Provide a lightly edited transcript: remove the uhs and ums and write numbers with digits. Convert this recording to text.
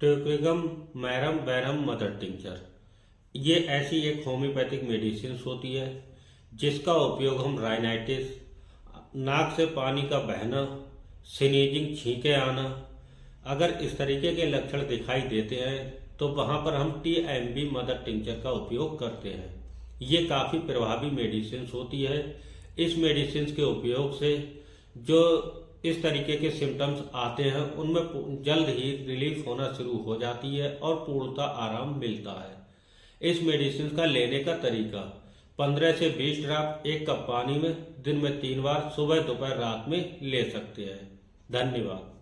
ट्यूक्रिगम मैरम Bairam mother tincture. ये ऐसी एक होम्योपैथिक मेडिसिन होती है जिसका उपयोग हम राइनाइटिस, नाक से पानी का बहना, स्नीजिंग, छींके आना, अगर इस तरीके के लक्षण दिखाई देते हैं तो वहाँ पर हम TMB मदर टिंचर का उपयोग करते हैं। ये काफ़ी प्रभावी मेडिसिन होती है। इस मेडिसिन के उपयोग से जो इस तरीके के सिम्टम्स आते हैं उनमें जल्द ही रिलीफ होना शुरू हो जाती है और पूर्णतः आराम मिलता है। इस मेडिसिन का लेने का तरीका 15 से 20 ड्रॉप 1 कप पानी में दिन में 3 बार सुबह दोपहर रात में ले सकते हैं। धन्यवाद।